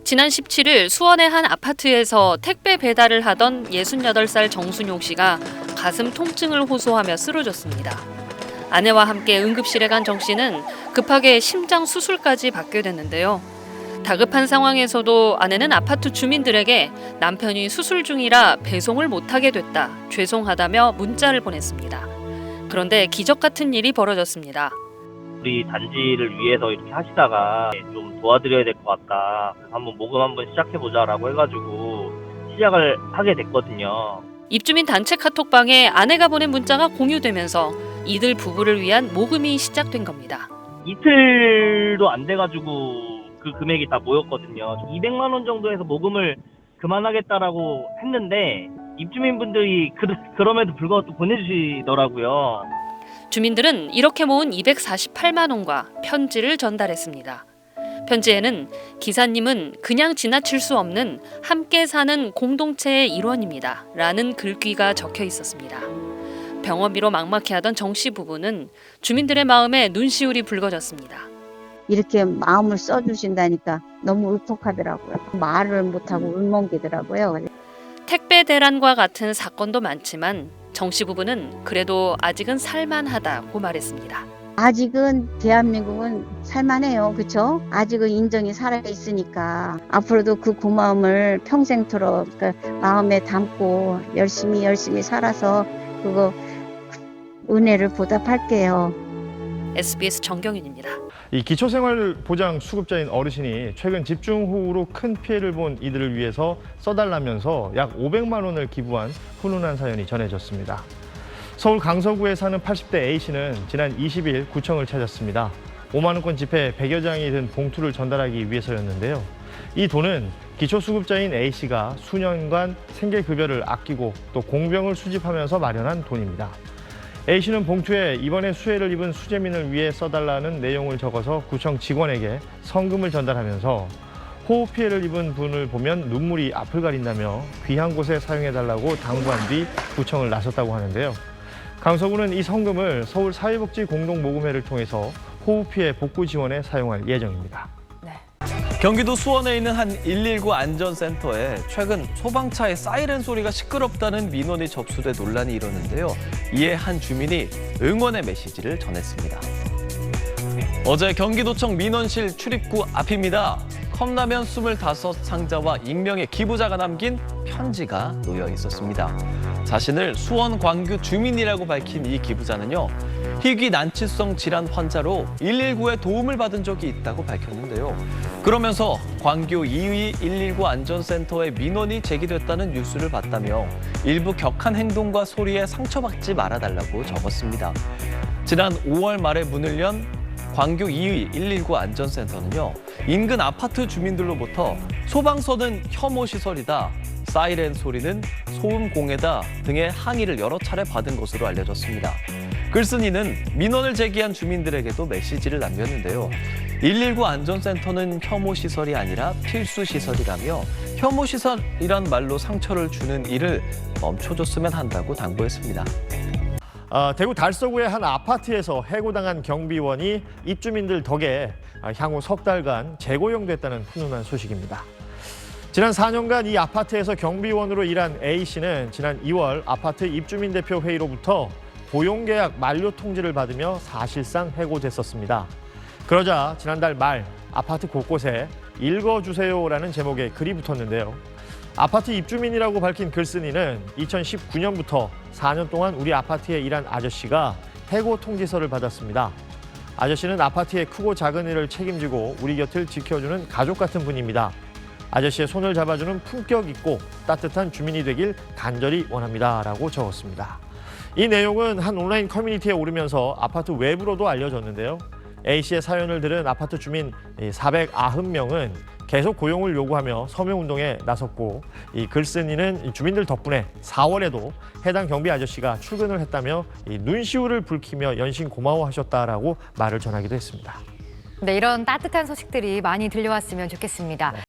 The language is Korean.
지난 17일 수원의 한 아파트에서 택배 배달을 하던 68살 정순용 씨가 가슴 통증을 호소하며 쓰러졌습니다. 아내와 함께 응급실에 간 정 씨는 급하게 심장 수술까지 받게 됐는데요. 다급한 상황에서도 아내는 아파트 주민들에게 남편이 수술 중이라 배송을 못하게 됐다, 죄송하다며 문자를 보냈습니다. 그런데 기적 같은 일이 벌어졌습니다. 우리 단지를 위해서 이렇게 하시다가 좀 도와드려야 될 것 같다. 그래서 한번 모금 한번 시작해보자라고 해가지고 시작을 하게 됐거든요. 입주민 단체 카톡방에 아내가 보낸 문자가 공유되면서 이들 부부를 위한 모금이 시작된 겁니다. 이틀도 안 돼가지고 그 금액이 다 모였거든요. 200만 원 정도 해서 모금을 그만하겠다라고 했는데 입주민분들이 그럼에도 불구하고 또 보내주시더라고요. 주민들은 이렇게 모은 248만 원과 편지를 전달했습니다. 편지에는 기사님은 그냥 지나칠 수 없는 함께 사는 공동체의 일원입니다. 라는 글귀가 적혀 있었습니다. 병원비로 막막해하던 정 씨 부부는 주민들의 마음에 눈시울이 붉어졌습니다. 이렇게 마음을 써주신다니까 너무 울컥하더라고요. 말을 못하고 울먹이더라고요. 택배 대란과 같은 사건도 많지만 정 씨 부부는 그래도 아직은 살만하다고 말했습니다. 아직은 대한민국은 살만해요. 그렇죠? 아직은 인정이 살아있으니까 앞으로도 그 고마움을 평생토록 마음에 담고 열심히 살아서 그거 은혜를 보답할게요. SBS 정경윤입니다. 이 기초생활보장 수급자인 어르신이 최근 집중호우로 큰 피해를 본 이들을 위해서 써달라면서 약 500만 원을 기부한 훈훈한 사연이 전해졌습니다. 서울 강서구에 사는 80대 A씨는 지난 20일 구청을 찾았습니다. 5만 원권 지폐 100여 장이 든 봉투를 전달하기 위해서였는데요. 이 돈은 기초수급자인 A씨가 수년간 생계급여를 아끼고 또 공병을 수집하면서 마련한 돈입니다. A씨는 봉투에 이번에 수해를 입은 수재민을 위해 써달라는 내용을 적어서 구청 직원에게 성금을 전달하면서 호우 피해를 입은 분을 보면 눈물이 앞을 가린다며 귀한 곳에 사용해달라고 당부한 뒤 구청을 나섰다고 하는데요. 강서구는 이 성금을 서울 사회복지 공동모금회를 통해서 호우 피해 복구 지원에 사용할 예정입니다. 경기도 수원에 있는 한 119 안전센터에 최근 소방차의 사이렌 소리가 시끄럽다는 민원이 접수돼 논란이 일었는데요. 이에 한 주민이 응원의 메시지를 전했습니다. 어제 경기도청 민원실 출입구 앞입니다. 컵라면 25상자와 익명의 기부자가 남긴 편지가 놓여 있었습니다. 자신을 수원 광교 주민이라고 밝힌 이 기부자는요. 희귀 난치성 질환 환자로 119에 도움을 받은 적이 있다고 밝혔는데요. 그러면서 광교 2위 119 안전센터에 민원이 제기됐다는 뉴스를 봤다며 일부 격한 행동과 소리에 상처받지 말아달라고 적었습니다. 지난 5월 말에 문을 연 광교 2위 119 안전센터는요. 인근 아파트 주민들로부터 소방서는 혐오 시설이다, 사이렌 소리는 소음 공해다 등의 항의를 여러 차례 받은 것으로 알려졌습니다. 글쓴 이는 민원을 제기한 주민들에게도 메시지를 남겼는데요. 119 안전센터는 혐오 시설이 아니라 필수 시설이라며 혐오 시설이란 말로 상처를 주는 일을 멈춰줬으면 한다고 당부했습니다. 대구 달서구의 한 아파트에서 해고당한 경비원이 입주민들 덕에 향후 석 달간 재고용됐다는 훈훈한 소식입니다. 지난 4년간 이 아파트에서 경비원으로 일한 A씨는 지난 2월 아파트 입주민 대표 회의로부터 고용계약 만료 통지를 받으며 사실상 해고됐었습니다. 그러자 지난달 말 아파트 곳곳에 읽어주세요라는 제목의 글이 붙었는데요. 아파트 입주민이라고 밝힌 글쓴이는 2019년부터 4년 동안 우리 아파트에 일한 아저씨가 해고 통지서를 받았습니다. 아저씨는 아파트의 크고 작은 일을 책임지고 우리 곁을 지켜주는 가족 같은 분입니다. 아저씨의 손을 잡아주는 품격 있고 따뜻한 주민이 되길 간절히 원합니다. 라고 적었습니다. 이 내용은 한 온라인 커뮤니티에 오르면서 아파트 외부로도 알려졌는데요. A씨의 사연을 들은 아파트 주민 490명은 계속 고용을 요구하며 서명운동에 나섰고 이 글쓴이는 주민들 덕분에 4월에도 해당 경비 아저씨가 출근을 했다며 눈시울을 붉히며 연신 고마워하셨다라고 말을 전하기도 했습니다. 네, 이런 따뜻한 소식들이 많이 들려왔으면 좋겠습니다. 네.